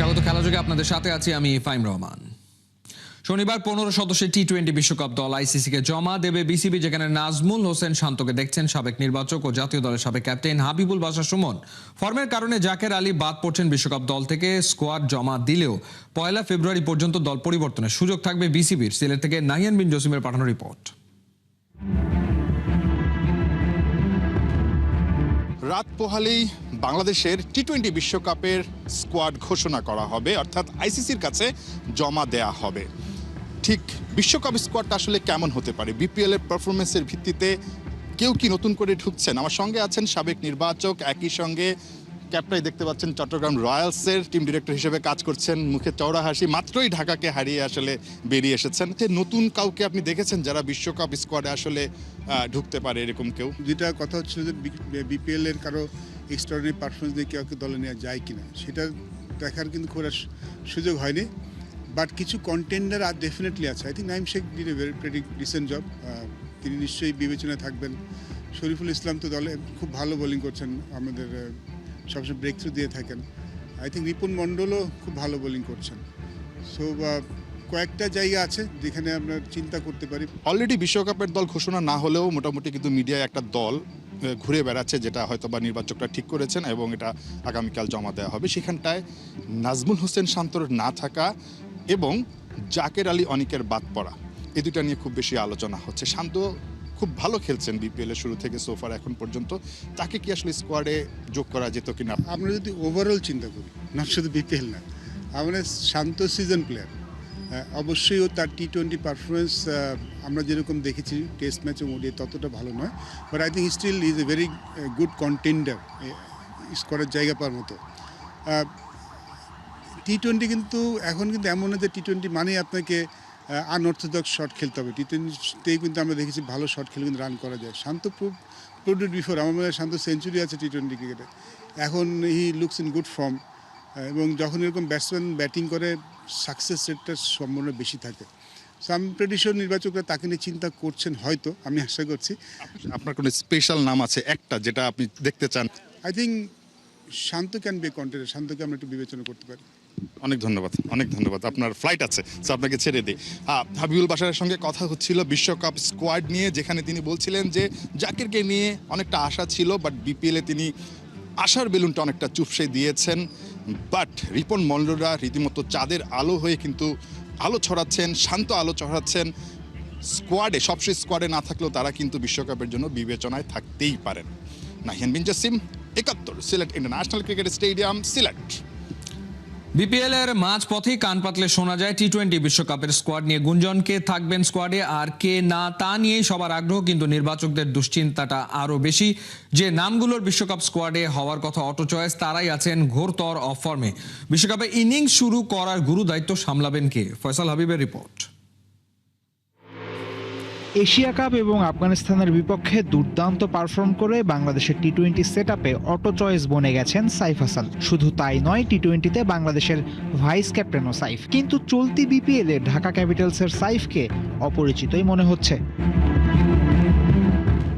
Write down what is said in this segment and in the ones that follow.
স্বাগত খেলাযোগে আপনাদের সাথে আছি আমি ফাইম রহমান। শনিবার 15 সদস্যের টি-20 বিশ্বকাপ দল আইসিসিকে জমা দেবে বিসিবি, যেখানে নাজমুল হোসেন শান্তকে দেখছেন সাবেক নির্বাচক ও জাতীয় দলের সাবেক ক্যাপ্টেন হাবিবুল বাশার সুমন। ফর্মের কারণে জাকের আলী বাদ পড়ছেন বিশ্বকাপ দল থেকে। স্কোয়াড জমা দিলেও 1 ফেব্রুয়ারি পর্যন্ত দল পরিবর্তনের সুযোগ থাকবে বিসিবির। সিলেট থেকে নাহিয়ান বিন জসিমের পাঠানো রিপোর্ট। রাত পোহালেই বাংলাদেশের টি-20 বিশ্বকাপের স্কোয়াড ঘোষণা করা হবে, অর্থাৎ আইসিসির কাছে জমা দেয়া হবে। ঠিক বিশ্বকাপ স্কোয়াডটা আসলে কেমন হতে পারে, বিপিএল এর পারফরমেন্সের ভিত্তিতে কেউ কি নতুন করে ঢুকছেন? আমার সঙ্গে আছেন সাবেক নির্বাচক, একই সঙ্গে ক্যাপ্টেন দেখতে পাচ্ছেন চট্টগ্রাম রয়্যালসের টিম ডিরেক্টর হিসেবে কাজ করছেন, মুখে চওড়া হাসি, মাত্রই ঢাকাকে হারিয়ে আসলে বেরিয়ে এসেছেন। নতুন কাউকে আপনি দেখেছেন যারা বিশ্বকাপ স্কোয়াডে আসলে ঢুকতে পারে এরকম কেউ? যেটা কথা হচ্ছিল যে বিপিএল এর কারো এক্সট্রাঅর্ডিনারি পারফরমেন্স দিয়ে কেউ দলে নেওয়া যায় কিনা, সেটা দেখার কিন্তু খুব সুযোগ হয়নি। বাট কিছু কন্টেন্ডার আর ডেফিনেটলি আছে। I think Naim Sheikh did a very pretty decent job. তিনি নিশ্চয়ই বিবেচনায় থাকবেন। শরীফুল ইসলাম তো দলে খুব ভালো বোলিং করছেন, আমাদের সবসময় ব্রেক থ্রু দিয়ে থাকেন। আই থিঙ্ক রিপুন মণ্ডলও খুব ভালো বোলিং করছেন। সো কয়েকটা জায়গা আছে যেখানে আমরা চিন্তা করতে পারি। অলরেডি বিশ্বকাপের দল ঘোষণা না হলেও মোটামুটি কিন্তু মিডিয়ায় একটা দল ঘুরে বেড়াচ্ছে, যেটা হয়তো বা নির্বাচকরা ঠিক করেছেন এবং এটা আগামীকাল জমা দেওয়া হবে। সেখানটায় নাজমুল হোসেন শান্তর না থাকা এবং জাকের আলী অনিকের বাদ পড়া, এই দুটা নিয়ে খুব বেশি আলোচনা হচ্ছে। শান্ত খুব ভালো খেলছেন বিপিএল এর শুরু থেকে সোফার এখন পর্যন্ত, তাকে কি আসলে স্কোয়াডে যোগ করা যেত কিনা? আমরা যদি ওভারঅল চিন্তা করি, না শুধু বিপিএল না, আমাদের শান্ত সিজন প্লেয়ার, অবশ্যই ও তার টি-20 পারফরমেন্স আমরা যেরকম দেখেছি টেস্ট ম্যাচে ওডিআই ততটা ভালো নয়, but I think still is a very good contender স্কোয়াডের জায়গা পাওয়ার মতো। টি-20 কিন্তু এখন কিন্তু এমন না যে টি-20 মানেই আপনাকে আনঅর্থোডক্স শট খেলতে হবে। টি-20তেই কিন্তু আমরা দেখেছি ভালো শট খেলে কিন্তু রান করা যায়। শান্ত প্রুভড বিফোর, আমার মনে হয় শান্ত সেঞ্চুরি আছে টি-20 ক্রিকেটে। এখন he looks in good form, এবং যখন এরকম ব্যাটসম্যান ব্যাটিং করে সাকসেস রেটটার সম্ভাবনা বেশি থাকে। সো আমি প্রেটি শিওর নির্বাচকরা তাকে নিয়ে চিন্তা করছেন, হয়তো, আমি আশা করছি। আপনার কোনো স্পেশাল নাম আছে একটা যেটা আপনি দেখতে চান? I think Shanto can be a contender, শান্তকে আমরা একটু বিবেচনা করতে পারি। অনেক ধন্যবাদ, অনেক ধন্যবাদ। আপনার ফ্লাইট আছে, তো আপনাকে ছেড়ে দিই। হাবিবুল বাশারের সঙ্গে কথা হচ্ছিল বিশ্বকাপ স্কোয়াড নিয়ে, যেখানে তিনি বলছিলেন যে জাকিরকে নিয়ে অনেকটা আশা ছিল, বাট বিপিএলে তিনি আশার বেলুনটা অনেকটা চুপসে দিয়েছেন। বাট রিপন মণ্ডলরা রীতিমতো চাঁদের আলো হয়ে কিন্তু আলো ছড়াচ্ছেন, শান্ত আলো ছড়াচ্ছেন স্কোয়াডে। সবশেষ স্কোয়াডে না থাকলেও তারা কিন্তু বিশ্বকাপের জন্য বিবেচনায় থাকতেই পারেন। Nahiyan bin Jasim, 71, Sylhet international cricket stadium, Sylhet. BPL এর মাঝ পথেই কান পাতলে শোনা যায় টি-20 বিশ্বকাপের স্কোয়াড নিয়ে গুঞ্জন। কে থাকবেন স্কোয়াডে আর কে না, তা নিয়েই সবার আগ্রহ, কিন্তু নির্বাচকদের দুশ্চিন্তাটা আরো বেশি। যে নামগুলোর বিশ্বকাপ স্কোয়াডে হওয়ার কথা অটো চয়েস, তারাই আছেন ঘোরতর অফ ফর্মে। বিশ্বকাপে ইনিংস শুরু করার গুরু দায়িত্ব সামলাবেন কে? ফয়সাল হাবিবের রিপোর্ট। এশিয়া কাপ এবং আফগানিস্তানের বিপক্ষে দুর্দান্ত পারফর্ম করে বাংলাদেশের টি-20 সেটআপে অটো চয়েস বনে গেছেন সাইফ হাসান। শুধু তাই নয়, টি-20তে বাংলাদেশের ভাইস ক্যাপ্টেনও সাইফ। কিন্তু চলতি বিপিএলে ঢাকা ক্যাপিটালসের সাইফকে অপরিচিতই মনে হচ্ছে।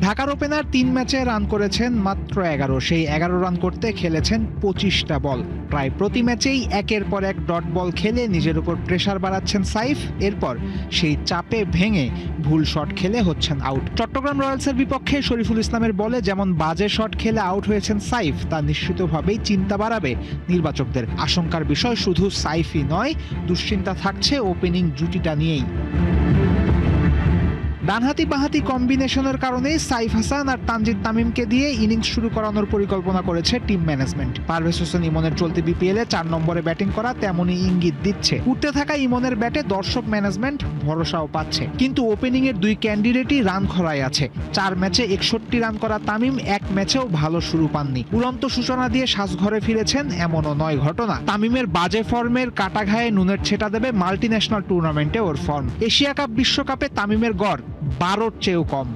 ঢাকার ওপেনার 3 ম্যাচে রান করেছেন মাত্র 11। সেই 11 রান করতে খেলেছেন 25টা বল। প্রায় প্রতি ম্যাচেই একের পর এক ডট বল খেলে নিজের উপর প্রেসার বাড়াচ্ছেন সাইফ। এরপর সেই চাপে ভেঙে ভুল শট খেলে হচ্ছেন আউট। চট্টগ্রাম রয়্যালসের বিপক্ষে শরীফুল ইসলামের বলে যেমন বাজে শট খেলে আউট হয়েছেন সাইফ, তা নিশ্চিতভাবেই চিন্তা বাড়াবে নির্বাচকদের। আশঙ্কার বিষয় শুধু সাইফই নয়, দুশ্চিন্তা থাকছে ওপেনিং জুটিটা নিয়েই। ডানহাতি বাঁহাতি কম্বিনেশনের কারণে সাইফ হাসান আর তানজিদ তামিমকে দিয়ে ইনিংস শুরু করানোর পরিকল্পনা করেছে টিম ম্যানেজমেন্ট। পারভেজ হোসেন ইমনের চলতি বিপিএলে 4 নম্বরে ব্যাটিং করা তেমনই ইঙ্গিত দিচ্ছে। উঠতে থাকা ইমনের ব্যাটে দর্শক ম্যানেজমেন্ট ভরসাও পাচ্ছে, কিন্তু ওপেনিং এর 2 ক্যান্ডিডেটই রান খরায় আছে। 4 ম্যাচে 61 রান করা তামিম 1 ম্যাচেও ভালো শুরু পাননি। উড়ন্ত সূচনা দিয়ে সাজঘরে ফিরেছেন এমনও নয় ঘটনা। তামিমের বাজে ফর্মের কাটাঘায়ে নুনের ছেটা দেবে মাল্টি ন্যাশনাল টুর্নামেন্টে ওর ফর্ম। এশিয়া কাপ বিশ্বকাপে তামিমের গড় 12-র চেয়েও কম।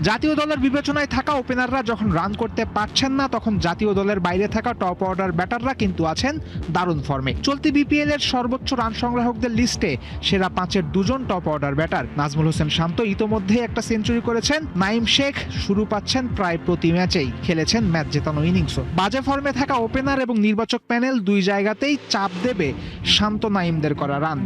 জাতীয় দলের বিবেচনায় থাকা ওপেনাররা যখন রান করতে পারছেন না, তখন জাতীয় দলের বাইরে থাকা টপ অর্ডার ব্যাটাররা কিন্তু আছেন দারুণ ফর্মে। চলতি বিপিএল এর সর্বোচ্চ রান সংগ্রাহকদের লিস্টে সেরা 5-এর 2জন top order batter. Najmul Hossain Shanto ইতোমধ্যেই একটা সেঞ্চুরি করেছেন, নাইম শেখ শুরু পাচ্ছেন প্রায় প্রতি ম্যাচেই, খেলেছেন ম্যাচ জেতানো ইনিংসও। বাজে ফর্মে থাকা ওপেনার এবং নির্বাচক প্যানেল দুই জায়গাতেই চাপ দেবে শান্ত নাইমদের করা রান।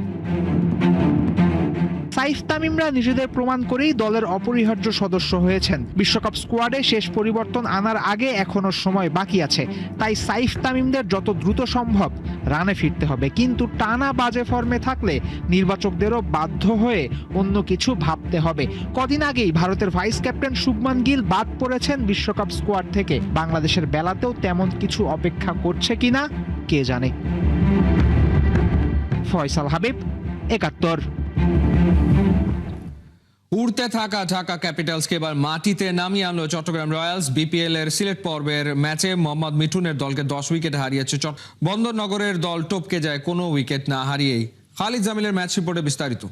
সাইফ তামিমরা নিজেদের প্রমাণ করেই দলের অপরিহার্য সদস্য হয়েছেন। বিশ্বকাপ স্কোয়াডে শেষ পরিবর্তন আনার আগে এখনো সময় বাকি আছে, তাই সাইফ তামিমদের যত দ্রুত সম্ভব রানে ফিরতে হবে। কিন্তু টানা বাজে ফর্মে থাকলে নির্বাচকদেরও বাধ্য হয়ে অন্য কিছু ভাবতে হবে। কদিন আগেই ভারতের ভাইস ক্যাপ্টেন শুভমান গিল বাদ পড়েছেন বিশ্বকাপ স্কোয়াড থেকে। বাংলাদেশের বেলাতেও তেমন কিছু অপেক্ষা করছে কিনা কে জানে। ফয়সাল হাবিব, ৭১। উড়তে থাকা ঢাকা ক্যাপিটালসকে এবার মাটিতে নামিয়ে আনলো চট্টগ্রাম রয়্যালস। বিপিএল এর সিলেট পর্বের ম্যাচে মোহাম্মদ মিঠুনের দলকে 10 উইকেটে হারিয়েছে বন্দরনগরের দল, টপকে যায় কোনো উইকেট না হারিয়েই। খালিদ জামিলের ম্যাচ রিপোর্টে বিস্তারিত।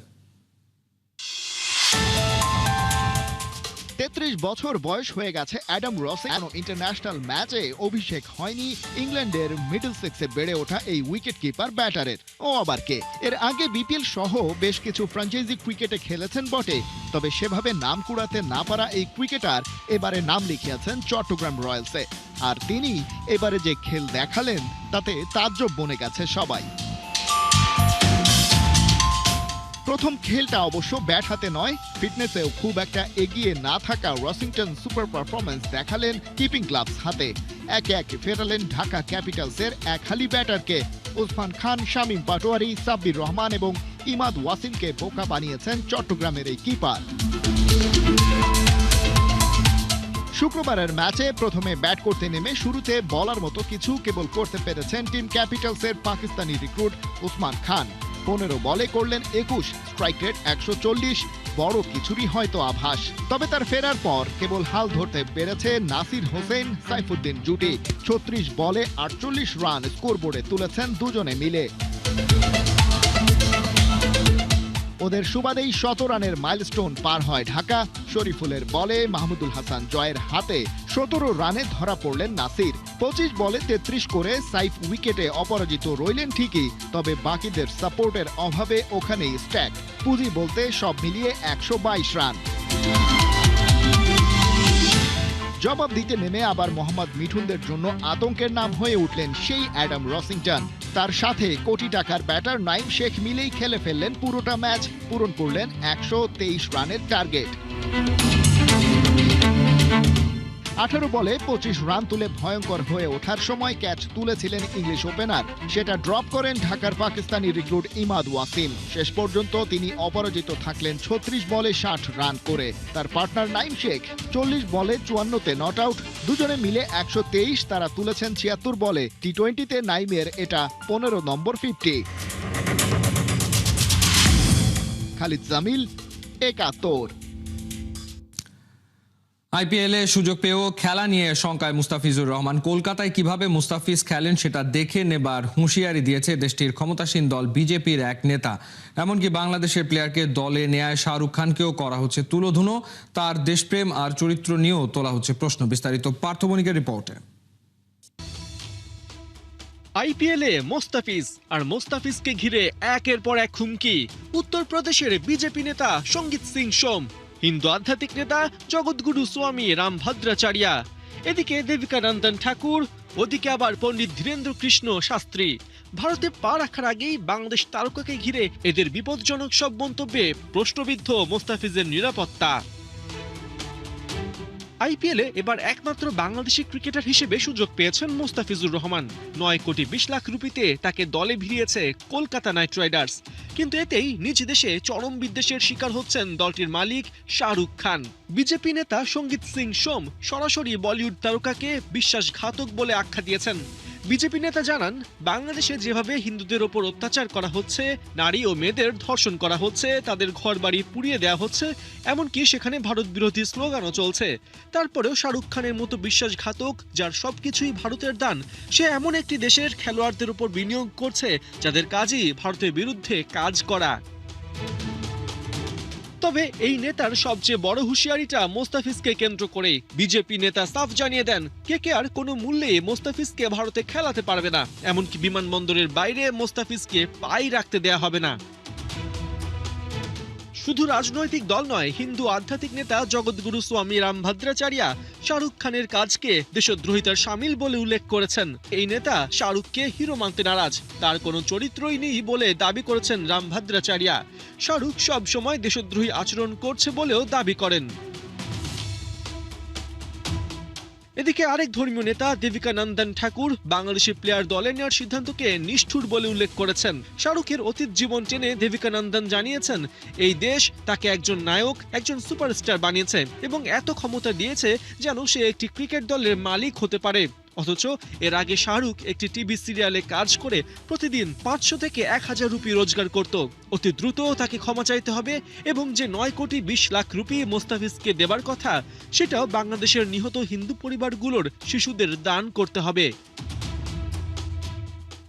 ৩৩ বছর বয়স হয়ে গেছে অ্যাডাম রসের, ইন্টারন্যাশনাল ম্যাচে অভিষেক হয়নি ইংল্যান্ডের মিডলসেক্সে বেড়ে ওঠা এই উইকেট কিপার ব্যাটারের। ও আবার কে? এর আগে বিপিএল সহ বেশ কিছু ফ্র্যাঞ্চাইজি ক্রিকেটে খেলেছেন বটে, তবে সেভাবে নাম কুড়াতে না পারা এই ক্রিকেটার এবারে নাম লিখিয়েছেন চট্টগ্রাম রয়্যালসে। আর তিনি এবারে যে খেল দেখালেন তাতে তাজ্জব বনে গেছে সবাই। প্রথম খেলটা অবশ্য ব্যাট হাতে নয়, ফিটনেসেও খুব একটা এগিয়ে না থাকা ওয়াশিংটন সুপার পারফরম্যান্স দেখালেন কিপিং গ্লাভস হাতে। একে একে ফেরালেন ঢাকা ক্যাপিটালসের এক হালি ব্যাটারকে। ওসমান খান, শামীম পাটোয়ারি, সাব্বির রহমান এবং ইমাদ ওয়াসিমকে বোকা বানিয়েছেন চট্টগ্রামের এই কিপার। শুক্রবারের ম্যাচে প্রথমে ব্যাট করতে নেমে শুরুতে বলার মতো কিছু কেবল করতে পেরেছেন টিম ক্যাপিটালসের পাকিস্তানি রিক্রুট ওসমান খান। 15 বলে করলেন 21, স্ট্রাইক রেট 140, বড় কিছুরই হয়তো আভাস। তবে তার ফেরার পর কেবল হাল ধরতে পেরেছে নাসির হোসেন সাইফুদ্দিন জুটি। 36 বলে 48 রান স্কোরবোর্ডে তুলেছেন দুজনে মিলে। ওদের সুবাদেই 100 রানের মাইলস্টোন পার হয় ঢাকা। শরীফুলের বলে মাহমুদুল হাসান জয়ের হাতে 17 রানে ধরা পড়লেন নাসির। 25 বলে 33 করে সাইফ উইকেটে অপরাজিত রইলেন ঠিকই, তবে বাকিদের সাপোর্টের অভাবে ওখানেই স্ট্যাক। পুঁজি বলতে সব মিলিয়ে 122 রান। জবাব দিতে নেমে আবার মোহাম্মদ মিঠুনদের জন্য আতঙ্কের নাম হয়ে উঠলেন সেই অ্যাডাম রসিংটন। তার সাথে কোটি টাকার ব্যাটার নাইম শেখ মিলেই খেলে ফেললেন পুরোটা ম্যাচ, পূরণ করলেন 123 রানের টার্গেট। 18 বলে 25 রান তুলে ভয়ঙ্কর হয়ে ওঠার সময় ক্যাচ তুলেছিলেন ইংলিশ ওপেনার, সেটা ড্রপ করেন ঢাকার পাকিস্তানি রিক্রুট ইমাদ ওয়াসিম। শেষ পর্যন্ত তিনি অপরাজিত থাকলেন 36 বলে 60 রান করে। তার পার্টনার নাইম শেখ 40 বলে 54-তে নট আউট। দুজনে মিলে 123 তারা তুলেছেন 76 বলে। টি-20তে নাইমের এটা 15 নম্বর 50। খালিদ জামিল, ৭১। আইপিএলে সুযোগ পেয়েও খেলা নিয়ে শঙ্কায় মুস্তাফিজুর রহমান। কলকাতায় কিভাবে মুস্তাফিজ খেলেন সেটা দেখে নেবার হুঁশিয়ারি দিয়েছে দেশটির ক্ষমতাসীন দল বিজেপির এক নেতা। এমনকি বাংলাদেশের প্লেয়ারকে দলে নেয় শাহরুখ খানকেও করা হচ্ছে তুলোধুনো। তার দেশপ্রেম আর চরিত্র নিয়েও তোলা হচ্ছে প্রশ্ন। বিস্তারিত পার্থ বণিকের রিপোর্টে। আইপিএলে মোস্তাফিজ আর মোস্তাফিজকে ঘিরে একের পর এক হুমকি। উত্তরপ্রদেশের বিজেপি নেতা সঙ্গীত সিং সোম, হিন্দু আধ্যাত্মিক নেতা জগৎগুরু স্বামী রামভদ্রাচার্য, এদিকে দেবিকা নন্দন ঠাকুর, ওদিকে আবার পণ্ডিত ধীরেন্দ্র কৃষ্ণ শাস্ত্রী। ভারতে পা রাখার আগেই বাংলাদেশ তারকাকে ঘিরে এদের বিপজ্জনক সব মন্তব্যে প্রশ্নবিদ্ধ মোস্তাফিজের নিরাপত্তা। আইপিএলে এবার একমাত্র বাংলাদেশি ক্রিকেটার হিসেবে সুযোগ পেয়েছেন মুস্তাফিজুর রহমান। 9 কোটি 20 লাখ রুপিতে তাকে দলে ভিড়িয়েছে কলকাতা নাইট রাইডার্স। কিন্তু এতেই নিজ দেশে চরম বিদ্বেষের শিকার হচ্ছেন দলটির মালিক শাহরুখ খান। বিজেপি নেতা সঙ্গীত সিং সোম সরাসরি বলিউড তারকাকে বিশ্বাসঘাতক বলে আখ্যা দিয়েছেন। বিজেপি নেতা জানান, বাংলাদেশে যেভাবে হিন্দুদের ওপর অত্যাচার করা হচ্ছে, নারী ও মেয়েদের ধর্ষণ করা হচ্ছে, তাদের ঘরবাড়ি পুড়িয়ে দেওয়া হচ্ছে, এমনকি সেখানে ভারত বিরোধী স্লোগানও চলছে। তারপরেও শাহরুখ খানের মতো বিশ্বাসঘাতক, যার সবকিছুই ভারতের দান, সে এমন একটি দেশের খেলোয়াড়দের উপর বিনিয়োগ করছে যাদের কাজই ভারতের বিরুদ্ধে কাজ করা। তবে এই নেতার সবচেয়ে বড় হুঁশিয়ারিটা মোস্তাফিজকে কেন্দ্র করে। বিজেপি নেতা সাফ জানিয়ে দেন, কেকেআর কোনো মূল্যে মোস্তাফিজকে ভারতে খেলাতে পারবে না, এমনকি বিমানবন্দরের বাইরে মোস্তাফিজকে পাই রাখতে দেয়া হবে না। শুধু রাজনৈতিক দল নয়, হিন্দু আধ্যাত্মিক নেতা জগৎগুরু স্বামী রামভদ্রাচার্য শাহরুখ খানের কাজকে দেশদ্রোহিতার শামিল বলে উল্লেখ করেছেন। এই নেতা শাহরুখকে হিরো মানতে নারাজ, তার কোনো চরিত্রই নেই বলে দাবি করেছেন রামভদ্রাচার্য। শাহরুখ সব সময় দেশদ্রোহী আচরণ করছে বলেও দাবি করেন। এদিকে আরেক ধর্মীয় নেতা দেবিকা নন্দন ঠাকুর বাংলাদেশি প্লেয়ার দলে নেওয়ার সিদ্ধান্তকে নিষ্ঠুর বলে উল্লেখ করেছেন। শাহরুখের অতীত জীবন টেনে দেবিকা নন্দন জানিয়েছেন, এই দেশ তাকে একজন নায়ক, একজন সুপারস্টার বানিয়েছে এবং এত ক্ষমতা দিয়েছে যেন সে একটি ক্রিকেট দলের মালিক হতে পারে। অথচ এর আগে শাহরুখ একটি টিভি সিরিয়ালে কাজ করে প্রতিদিন 500 থেকে 1000 রুপি রোজগার করত। অতি দ্রুত তাকে ক্ষমা চাইতে হবে এবং যে 9 কোটি 20 লাখ রুপি মোস্তাফিজকে দেবার কথা, সেটাও বাংলাদেশের নিহত হিন্দু পরিবারগুলোর শিশুদের দান করতে হবে।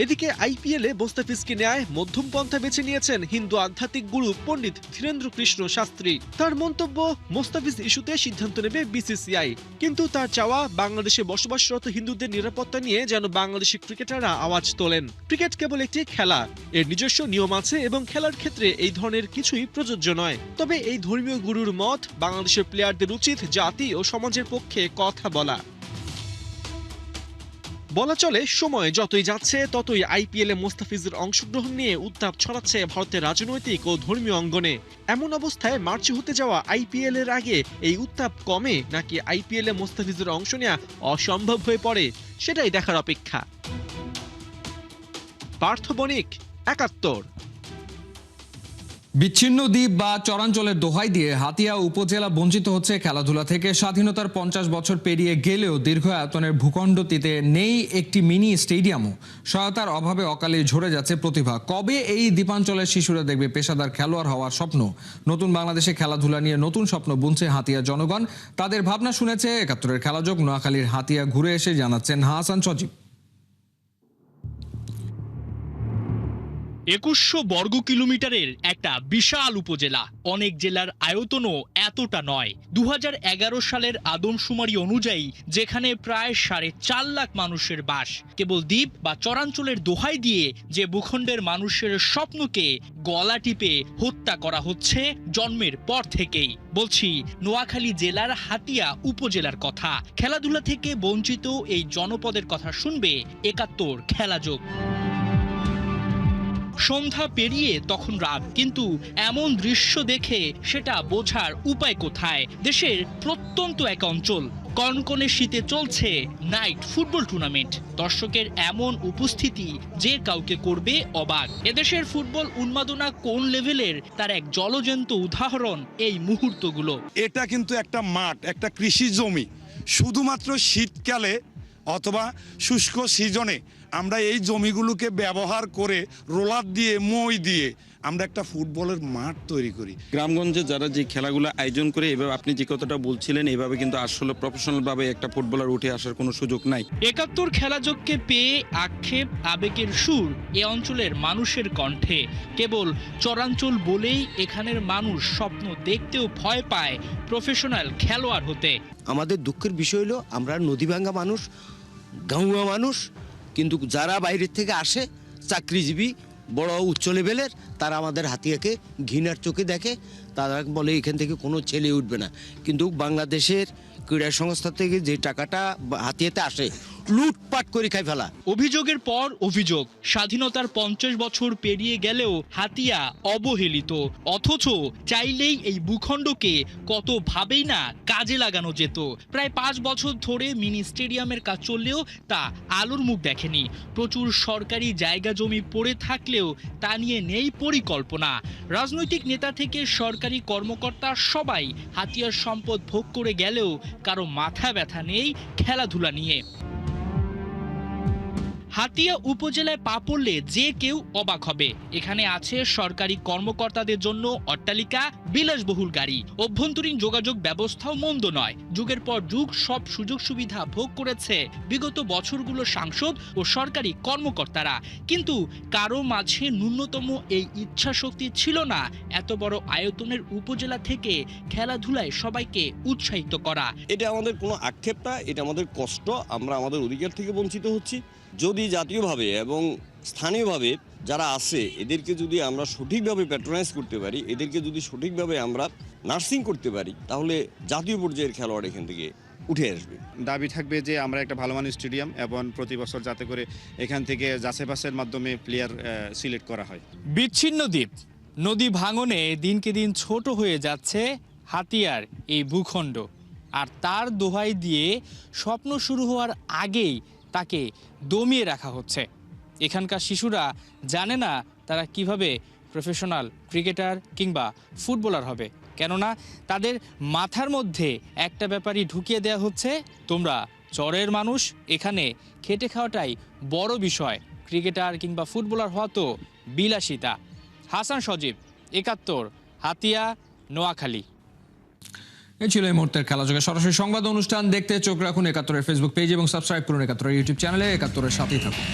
এদিকে আইপিএলে মোস্তাফিজকে নেয় মধ্যম পন্থা বেছে নিয়েছেন হিন্দু আধ্যাত্মিক গুরু পণ্ডিত ধীরেন্দ্র কৃষ্ণ শাস্ত্রী। তার মন্তব্য, মোস্তাফিজ ইস্যুতে সিদ্ধান্ত নেবে বিসিসিআই, কিন্তু তার চাওয়া বাংলাদেশে বসবাসরত হিন্দুদের নিরাপত্তা নিয়ে যেন বাংলাদেশি ক্রিকেটাররা আওয়াজ তোলেন। ক্রিকেট কেবল একটি খেলা, এর নিজস্ব নিয়ম আছে এবং খেলার ক্ষেত্রে এই ধরনের কিছুই প্রযোজ্য নয়। তবে এই ধর্মীয় গুরুর মত, বাংলাদেশের প্লেয়ারদের উচিত জাতি ও সমাজের পক্ষে কথা বলা। বলা চলে, সময় যতই যাচ্ছে ততই আইপিএলে মোস্তাফিজের অংশগ্রহণ নিয়ে উত্তাপ ছড়াচ্ছে ভারতের রাজনৈতিক ও ধর্মীয় অঙ্গনে। এমন অবস্থায় মার্চে হতে যাওয়া আইপিএল এর আগে এই উত্তাপ কমে নাকি আইপিএলে মোস্তাফিজের অংশ নেওয়া অসম্ভব হয়ে পড়ে, সেটাই দেখার অপেক্ষা। পার্থ বণিক, ৭১। বিচ্ছিন্ন দ্বীপ বা চরাঞ্চলের দোহাই দিয়ে হাতিয়া উপজেলা বঞ্চিত হচ্ছে খেলাধুলা থেকে। স্বাধীনতার 50 বছর পেরিয়ে গেলেও দীর্ঘ আয়তনের ভূখণ্ডটিতে নেই একটি মিনি স্টেডিয়ামও। সহায়তার অভাবে অকালে ঝরে যাচ্ছে প্রতিভা। কবে এই দ্বীপাঞ্চলের শিশুরা দেখবে পেশাদার খেলোয়াড় হওয়ার স্বপ্ন? নতুন বাংলাদেশে খেলাধুলা নিয়ে নতুন স্বপ্ন বুনছে হাতিয়া জনগণ। তাদের ভাবনা শুনেছে ৭১-এর খেলাযোগ। নোয়াখালীর হাতিয়া ঘুরে এসে জানাচ্ছেন হাসান সজীব। 2100 বর্গ কিলোমিটারের একটা বিশাল উপজেলা। অনেক জেলার আয়তনও এতটা নয়। 2011 সালের আদমশুমারি অনুযায়ী যেখানে প্রায় 4.5 লাখ মানুষের বাস, কেবল দ্বীপ বা চরাঞ্চলের দোহাই দিয়ে যে ভূখণ্ডের মানুষের স্বপ্নকে গলা টিপে হত্যা করা হচ্ছে জন্মের পর থেকেই। বলছি নোয়াখালী জেলার হাতিয়া উপজেলার কথা। খেলাধুলা থেকে বঞ্চিত এই জনপদের কথা শুনবে ৭১ খেলাযোগ। সন্ধ্যা পেরিয়ে তখন রাত, কিন্তু এমন দৃশ্য দেখে সেটা বোঝার উপায় কোথায়? দেশের প্রত্যন্ত এক অঞ্চল, কনকনে শীতে চলছে নাইট ফুটবল টুর্নামেন্ট। দর্শকের এমন উপস্থিতি যে কাউকে করবে অবাক। এদেশের ফুটবল উন্মাদনা কোন লেভেলের তার এক জলজ্যান্ত উদাহরণ এই মুহূর্তগুলো। এটা কিন্তু একটা মাঠ, একটা কৃষি জমি। শুধুমাত্র শীতকালে অথবা শুষ্ক সিজনে আমরা এই জমিগুলোকে ব্যবহার করে রোলার দিয়ে, মই দিয়ে আমরা একটা ফুটবলের মাঠ তৈরি করি। গ্রামগঞ্জে যারা যে খেলাগুলো আয়োজন করে, এভাবে আপনি যে কথাটা বলছিলেন, এভাবে কিন্তু আসলে প্রফেশনালভাবে একটা ফুটবলার উঠে আসার কোনো সুযোগ নাই। ৭১ খেলাযোগকে পেয়ে আক্ষেপ, আবেগের সুর এ অঞ্চলের মানুষের কণ্ঠে। কেবল চরাঞ্চল বলেই এখানের মানুষ স্বপ্ন দেখতেও ভয় পায় প্রফেশনাল খেলোয়াড় হতে। আমাদের দুঃখের বিষয় হলো আমরা নদীভাঙ্গা মানুষ, গাঁওয়া মানুষ, কিন্তু যারা বাইরের থেকে আসে চাকরিজীবী, বড় উচ্চ লেভেলের, তারা আমাদের হাতিয়াকে ঘৃণার চোখে দেখে। তারা বলে এখান থেকে কোনো ছেলে উঠবে না। কিন্তু বাংলাদেশের ক্রীড়া সংস্থা থেকে যে টাকাটা হাতিয়াতে আসে, লুটপাট করে খাই ফেলা। অভিযোগের পর অভিযোগ। স্বাধীনতার 50 বছর পেরিয়ে গেলেও হাতিয়া অবহেলিত। অথচ চাইলেই এই ভূখণ্ডকে কত ভাবেই না কাজে লাগানো যেত। প্রায় 5 বছর ধরে মিনি স্টেডিয়ামের কাজ চললেও তা আলোর মুখ দেখেনি। প্রচুর সরকারি জায়গা জমি পড়ে থাকলেও তা নিয়ে নেই পরিকল্পনা। রাজনৈতিক নেতা থেকে সরকারি কর্মকর্তা সবাই হাতিয়ার সম্পদ ভোগ করে গেলেও কারো মাথা ব্যথা নেই খেলাধুলা নিয়ে। হাতিয়া উপজেলায় পা পড়লে যে কেউ অবাক হবে। এখানে আছে সরকারি কর্মকর্তাদের জন্য অট্টালিকা, বিলাসবহুল গাড়ি, অভ্যন্তরীণ যোগাযোগ ব্যবস্থাও মন্দ নয়। যুগের পর যুগ সব সুযোগ সুবিধা ভোগ করেছে বিগত বছরগুলো সাংসদ ও সরকারি কর্মকর্তারা, কিন্তু কারো মাঝে ন্যূনতম এই ইচ্ছা শক্তি ছিল না এত বড় আয়তনের উপজেলা থেকে খেলাধুলায় সবাইকে উৎসাহিত করা। এটা আমাদের কোনো আক্ষেপ না, এটা আমাদের কষ্ট। আমরা আমাদের অধিকার থেকে বঞ্চিত হচ্ছি। যদি জাতীয়ভাবে এবং স্থানীয়ভাবে যারা আছে এদেরকে যদি আমরা সঠিকভাবে প্যাট্রোনাইজ করতে পারি, এদেরকে যদি সঠিকভাবে আমরা নার্সিং করতে পারি, তাহলে জাতীয় পর্যায়ের খেলোয়াড় এখান থেকে উঠে আসবে। দাবি থাকবে যে আমরা একটা ভালো মানের স্টেডিয়াম এবং প্রতি বছর যাতে করে এখান থেকে যাচাই বাছাইয়ের মাধ্যমে প্লেয়ার সিলেক্ট করা হয়। বিচ্ছিন্ন দ্বীপ, নদী ভাঙনে দিনকে দিন ছোট হয়ে যাচ্ছে হাতিয়ার এই ভূখণ্ড, আর তার দোহাই দিয়ে স্বপ্ন শুরু হওয়ার আগেই তাকে দমিয়ে রাখা হচ্ছে। এখানকার শিশুরা জানে না তারা কিভাবে প্রফেশনাল ক্রিকেটার কিংবা ফুটবলার হবে, কেননা তাদের মাথার মধ্যে একটা ব্যাপারই ঢুকিয়ে দেওয়া হচ্ছে, তোমরা চরের মানুষ, এখানে খেটে খাওয়াটাই বড় বিষয়, ক্রিকেটার কিংবা ফুটবলার হওয়া তো বিলাসিতা। হাসান সজীব, ৭১, হাতিয়া, নোয়াখালী। এই ছিল এই মুহূর্তের খেলাযোগে সরাসরি সংবাদ অনুষ্ঠান দেখতে চোখ রাখুন ৭১-এর ফেসবুক পেজ এবং সাবস্ক্রাইব করুন ৭১-এর ইউটিউব চ্যানেলে। ৭১-এর সাথেই থাকুন।